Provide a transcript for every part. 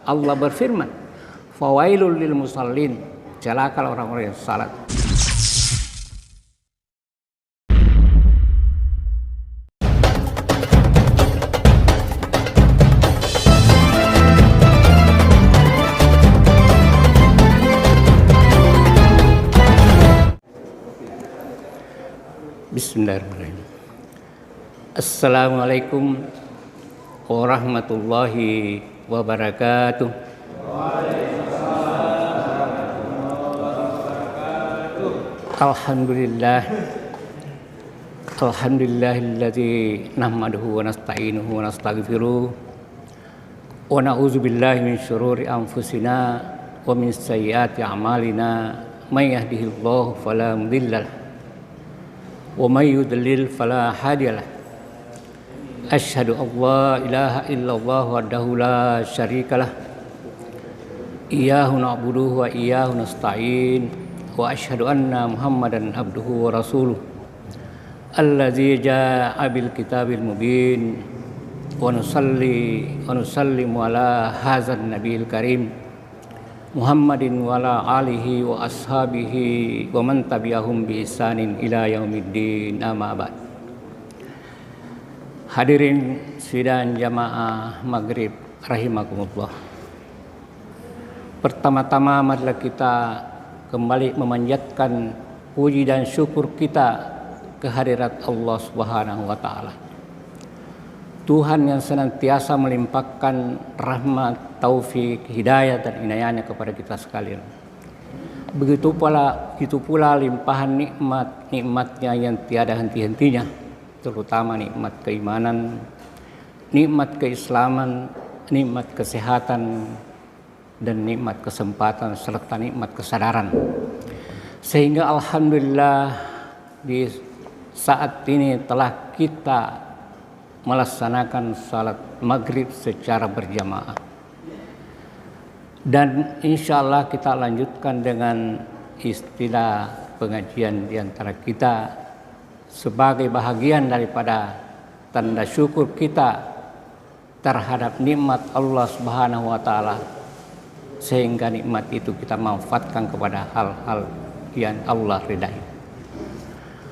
Allah berfirman, fawailul lil musallin, celaka orang-orang yang salat. Bismillahirrahmanirrahim. Assalamualaikum warahmatullahi wabarakatuh. Alhamdulillah. Alhamdulillahilladzi nahmaduhu wa nasta'inuhu wa nastaghfiruh wa na'udzu billahi min syururi anfusina wa min sayyiati a'malina may yahdihillahu fala mudhillalah wa may yudlil fala hadiyalah. Asyhadu an la ilaha illallah wahdahu la syarikalah. Iyyahu na'budu wa iyyahu nasta'in. Wa asyhadu anna Muhammadan abduhu wa rasuluh. Allazi jaa'a bil kitabil mubin. Wa nusalli wa nusallimu ala hadzal nabiyil karim Muhammadin wa ala alihi wa ashabihi wa man tabi'ahum bi ihsanin ila yaumiddin, amma ba'd. Hadirin sidang jamaah maghrib rahimakumullah. Pertama-tama marilah kita kembali memanjatkan puji dan syukur kita kehadirat Allah Subhanahu wa taala. Tuhan yang senantiasa melimpahkan rahmat, taufik, hidayah dan inayahnya kepada kita sekalian. Begitu pula limpahan nikmatnya yang tiada henti-hentinya, terutama nikmat keimanan, nikmat keislaman, nikmat kesehatan, dan nikmat kesempatan serta nikmat kesadaran. Sehingga alhamdulillah di saat ini telah kita melaksanakan salat maghrib secara berjamaah. Dan insya Allah kita lanjutkan dengan istilah pengajian di antara kita sebagai bahagian daripada tanda syukur kita terhadap nikmat Allah Subhanahu wa taala, sehingga nikmat itu kita manfaatkan kepada hal-hal yang Allah ridai.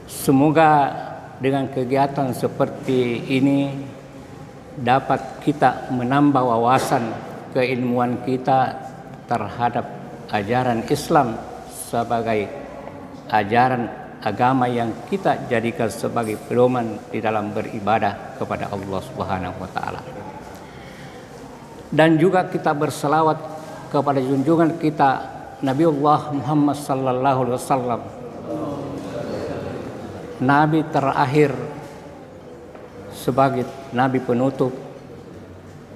Semoga dengan kegiatan seperti ini dapat kita menambah wawasan keilmuan kita terhadap ajaran Islam sebagai ajaran agama yang kita jadikan sebagai pedoman di dalam beribadah kepada Allah Subhanahu wa taala. Dan juga kita berselawat kepada junjungan kita Nabiullah Muhammad sallallahu alaihi wasallam, Nabi terakhir sebagai Nabi penutup,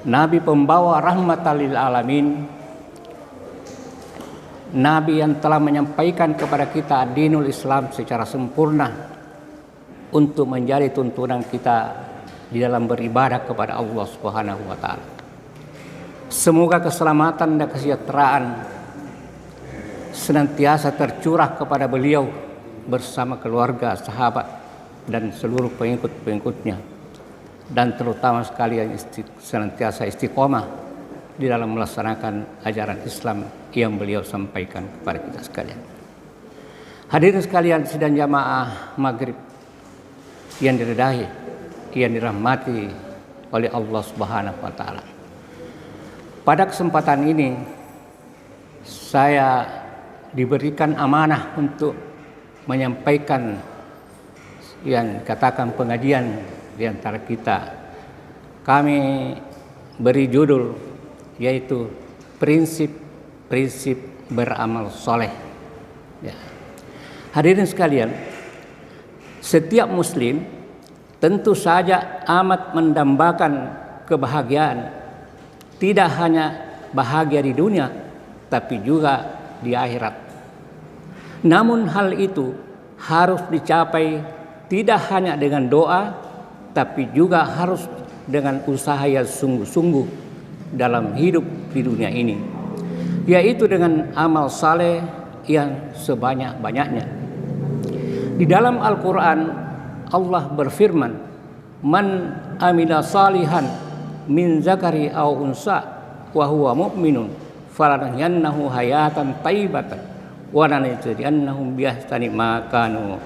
Nabi pembawa rahmatan lil alamin, Nabi yang telah menyampaikan kepada kita dinul Islam secara sempurna untuk menjadi tuntunan kita di dalam beribadah kepada Allah Subhanahu wa taala. Semoga keselamatan dan kesejahteraan senantiasa tercurah kepada beliau bersama keluarga, sahabat, dan seluruh pengikut-pengikutnya, dan terutama sekali yang senantiasa istiqomah di dalam melaksanakan ajaran Islam yang beliau sampaikan kepada kita sekalian. Hadirin sekalian sidang jamaah maghrib yang diridai, yang dirahmati oleh Allah Subhanahu wa taala. Pada kesempatan ini saya diberikan amanah untuk menyampaikan yang katakan pengajian di antara kita. Kami beri judul yaitu prinsip-prinsip beramal soleh. Ya. Hadirin sekalian, setiap muslim tentu saja amat mendambakan kebahagiaan, tidak hanya bahagia di dunia tapi juga di akhirat. Namun hal itu harus dicapai tidak hanya dengan doa, tapi juga harus dengan usaha yang sungguh-sungguh dalam hidup di dunia ini, yaitu dengan amal saleh yang sebanyak-banyaknya. Di dalam Al-Quran Allah berfirman, "Man amila salihan min zakari aw unsa wa huwa mu'minun falanahyannahu hayatan thayyibatan wa lanajziyannahum bi ahsani ma kanu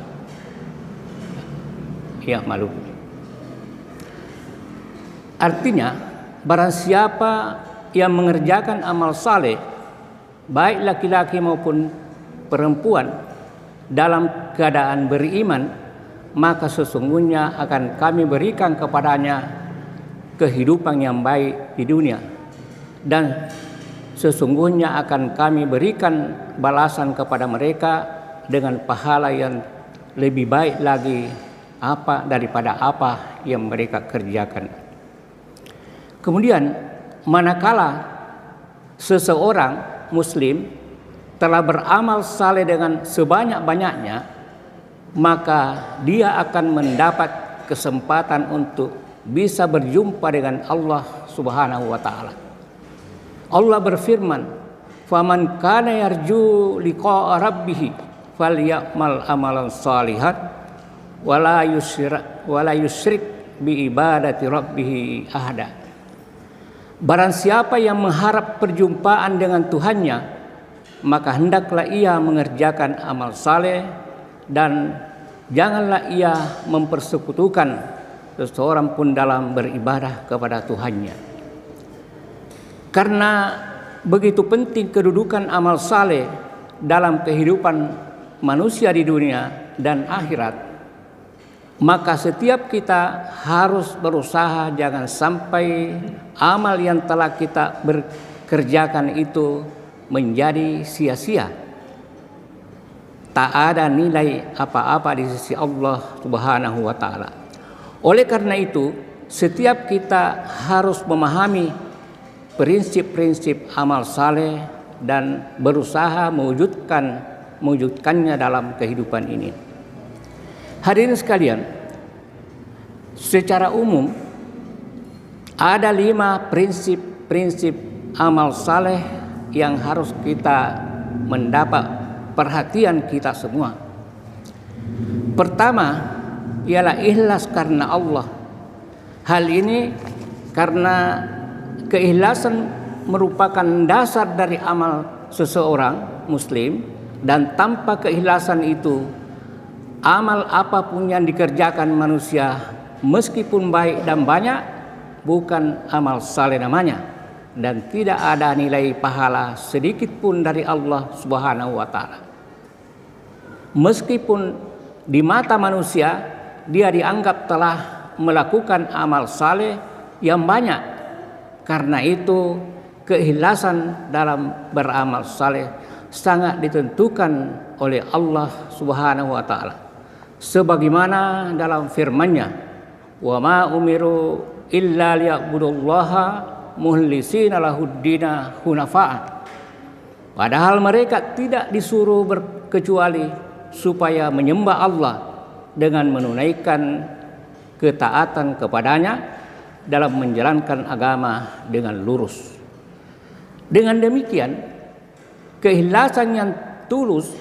ya'malun. Artinya, barang siapa yang mengerjakan amal saleh, baik laki-laki maupun perempuan, dalam keadaan beriman, maka sesungguhnya akan kami berikan kepadanya kehidupan yang baik di dunia, dan sesungguhnya akan kami berikan balasan kepada mereka dengan pahala yang lebih baik lagi daripada apa yang mereka kerjakan. Kemudian, manakala seseorang muslim telah beramal saleh dengan sebanyak-banyaknya, maka dia akan mendapat kesempatan untuk bisa berjumpa dengan Allah Subhanahu wa taala. Allah berfirman, "Faman kana yarju liqa'a rabbih falyamal amalan salihan wala yusyrik bi ibadati rabbih ahada." Barang siapa yang mengharap perjumpaan dengan Tuhannya, maka hendaklah ia mengerjakan amal saleh dan janganlah ia mempersekutukan seseorang pun dalam beribadah kepada Tuhannya. Karena begitu penting kedudukan amal saleh dalam kehidupan manusia di dunia dan akhirat, maka setiap kita harus berusaha jangan sampai amal yang telah kita kerjakan itu menjadi sia-sia. Tak ada nilai apa-apa di sisi Allah Subhanahu wa taala. Oleh karena itu, setiap kita harus memahami prinsip-prinsip amal saleh dan berusaha mewujudkannya dalam kehidupan ini. Hadirin sekalian, secara umum ada 5 prinsip amal saleh yang harus kita mendapat perhatian kita semua. Pertama ialah ikhlas karena Allah. Hal ini karena keikhlasan merupakan dasar dari amal seseorang muslim, dan tanpa keikhlasan itu amal apapun yang dikerjakan manusia meskipun baik dan banyak bukan amal saleh namanya, dan tidak ada nilai pahala sedikit pun dari Allah Subhanahu wa taala. Meskipun di mata manusia dia dianggap telah melakukan amal saleh yang banyak, karena itu keikhlasan dalam beramal saleh sangat ditentukan oleh Allah Subhanahu wa taala. Sebagaimana dalam firman-Nya, "Wa ma umiru illa liya'budullaha mukhlisina lahuddina hunafa'a." Padahal mereka tidak disuruh kecuali supaya menyembah Allah dengan menunaikan ketaatan kepadanya dalam menjalankan agama dengan lurus. Dengan demikian, keikhlasan yang tulus,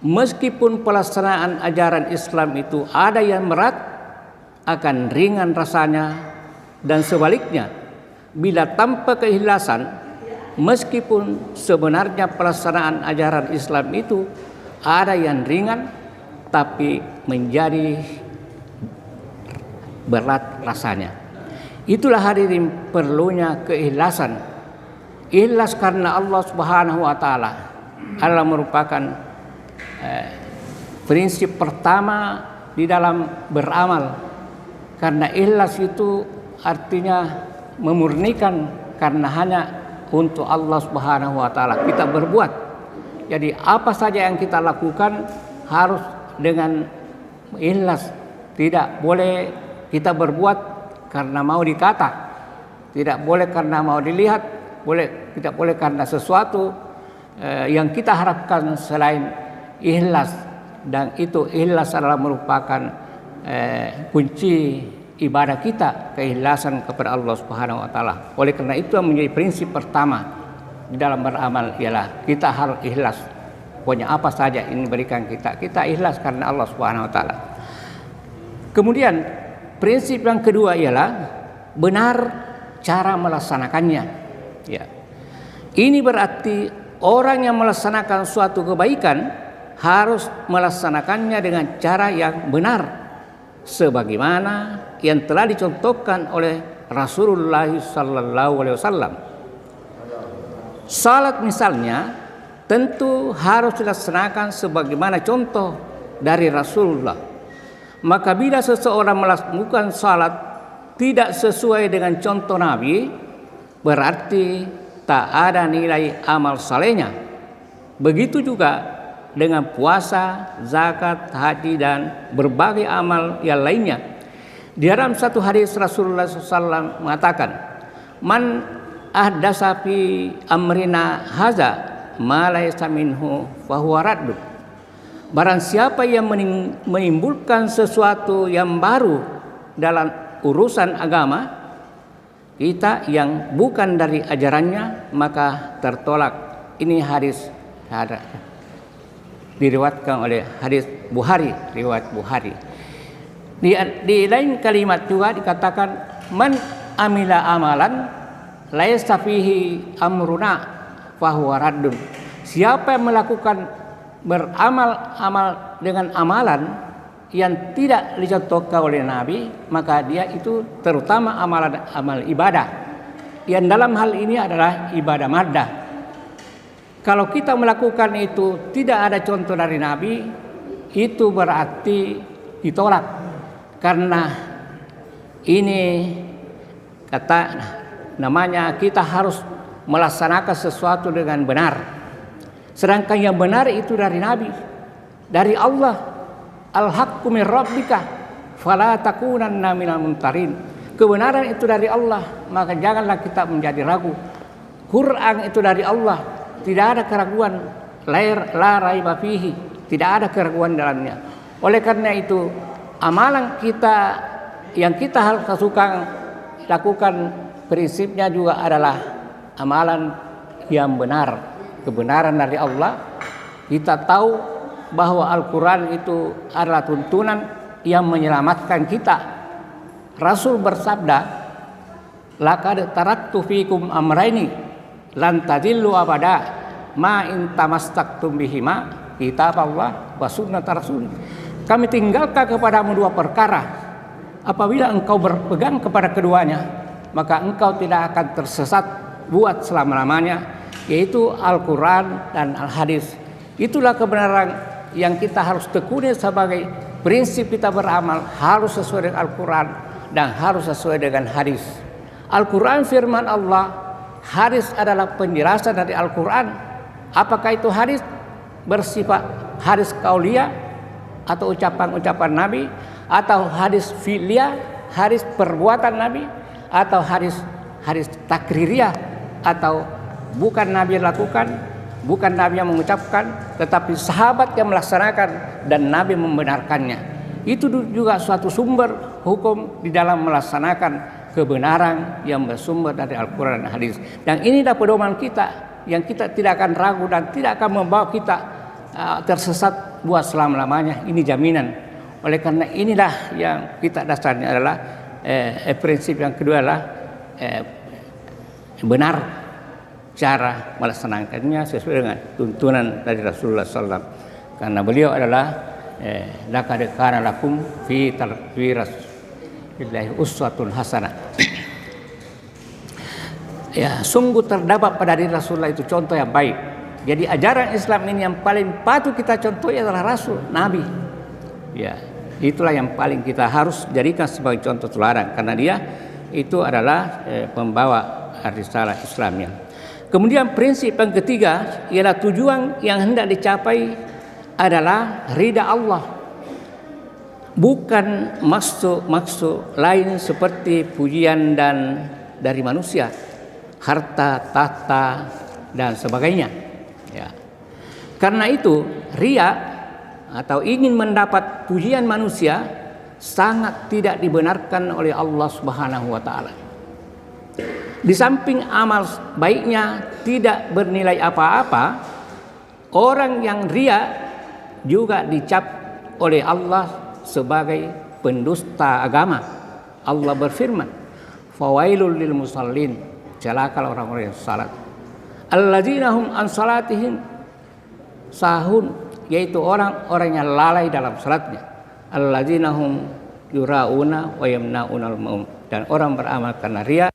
meskipun pelaksanaan ajaran Islam itu ada yang berat, akan ringan rasanya, dan sebaliknya, bila tanpa keikhlasan, meskipun sebenarnya pelaksanaan ajaran Islam itu ada yang ringan, tapi menjadi berat rasanya. Itulah hadirin perlunya keikhlasan. Ikhlas karena Allah Subhanahu wa taala adalah merupakan prinsip pertama di dalam beramal. Karena ikhlas itu artinya memurnikan karena hanya untuk Allah Subhanahu wa taala kita berbuat. Jadi apa saja yang kita lakukan harus dengan ikhlas. Tidak boleh kita berbuat karena mau dikata, tidak boleh karena mau dilihat, tidak boleh karena sesuatu yang kita harapkan selain ikhlas. Dan itu ikhlas adalah merupakan kunci ibadah kita, keikhlasan kepada Allah Subhanahu wa taala. Oleh karena itu yang menjadi prinsip pertama di dalam beramal ialah kita harus ikhlas. Pokoknya apa saja ini berikan kita ikhlas karena Allah Subhanahu wa taala. Kemudian prinsip yang kedua ialah benar cara melaksanakannya. Ya. Ini berarti orang yang melaksanakan suatu kebaikan harus melaksanakannya dengan cara yang benar, sebagaimana yang telah dicontohkan oleh Rasulullah sallallahu alaihi wasallam. Salat misalnya tentu harus dilaksanakan sebagaimana contoh dari Rasulullah. Maka bila seseorang melakukan salat tidak sesuai dengan contoh Nabi, berarti tak ada nilai amal salehnya. Begitu juga dengan puasa, zakat, haji dan berbagai amal yang lainnya. Di dalam satu hadis Rasulullah SAW mengatakan, "Man ahdasa fi amrina haza ma laysa minhu fahuwa raddu." Barang siapa yang menimbulkan sesuatu yang baru dalam urusan agama kita yang bukan dari ajarannya, maka tertolak. Ini hadis diriwayatkan oleh hadis Bukhari, riwayat Bukhari. Di lain kalimat juga dikatakan, "Man amila amalan laisa fihi amruna fahuwa raddun." Siapa yang melakukan beramal dengan amalan yang tidak dicontohkan oleh Nabi, maka dia itu terutama amal ibadah. Yang dalam hal ini adalah ibadah maddah. Kalau kita melakukan itu tidak ada contoh dari Nabi, itu berarti ditolak. Karena ini kata namanya kita harus melaksanakan sesuatu dengan benar. Sedangkan yang benar itu dari Nabi, dari Allah. Al-haqqu min rabbika fala takunanna minal mumtarin. Kebenaran itu dari Allah, maka janganlah kita menjadi ragu. Quran itu dari Allah, tidak ada keraguan. La raiba fihi, tidak ada keraguan dalamnya. Oleh karena itu, amalan kita yang kita harus lakukan prinsipnya juga adalah amalan yang benar, kebenaran dari Allah. Kita tahu bahwa Al-Quran itu adalah tuntunan yang menyelamatkan kita. Rasul bersabda, "Laqad taraktu fikum amraini lan tadillu abada ma in tamassaktum bihima kitab Allah wa sunnat rasul." Kami tinggalkan kepadamu dua perkara. Apabila engkau berpegang kepada keduanya, maka engkau tidak akan tersesat buat selama-lamanya, yaitu Al-Quran dan Al-Hadis. Itulah kebenaran yang kita harus tekuni sebagai prinsip kita beramal, harus sesuai dengan Al-Quran dan harus sesuai dengan hadis. Al-Quran firman Allah, hadis adalah penjelasan dari Al-Quran. Apakah itu hadis bersifat hadis qauliyah atau ucapan-ucapan Nabi, atau hadis fi'liyah, hadis perbuatan Nabi, atau hadis takririyah, atau bukan Nabi yang lakukan, bukan Nabi yang mengucapkan, tetapi sahabat yang melaksanakan dan Nabi membenarkannya. Itu juga suatu sumber hukum di dalam melaksanakan kebenaran yang bersumber dari Al-Quran dan hadis. Dan inilah pedoman kita yang kita tidak akan ragu dan tidak akan membawa kita tersesat buat selama-lamanya. Ini jaminan. Oleh karena inilah yang kita dasarnya adalah prinsip yang kedua adalah benar cara melaksanakannya sesuai dengan tuntunan dari Rasulullah SAW. Karena beliau adalah laqad kana lakum fi rasulillahi uswatun hasanah. Ya, sungguh terdapat pada diri Rasulullah itu contoh yang baik. Jadi ajaran Islam ini yang paling patut kita contohi adalah Rasul, Nabi. Ya, itulah yang paling kita harus jadikan sebagai contoh teladan, karena dia itu adalah pembawa risalah Islamnya. Kemudian prinsip yang ketiga ialah tujuan yang hendak dicapai adalah ridha Allah, bukan maksud lain seperti pujian dan dari manusia, harta, tahta dan sebagainya. Ya. Karena itu riya atau ingin mendapat pujian manusia sangat tidak dibenarkan oleh Allah Subhanahu wa taala. Di samping amal baiknya tidak bernilai apa-apa, orang yang riya juga dicap oleh Allah sebagai pendusta agama. Allah berfirman, "Fawailul lil musallin," celaka orang-orang yang salat. alladzina hum an salatihim sahun, yaitu orang-orang yang lalai dalam salatnya. Alladzina hum yurauna wa yamnaunal maum, dan orang beramal karena riya.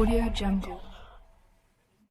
Audio Jungle.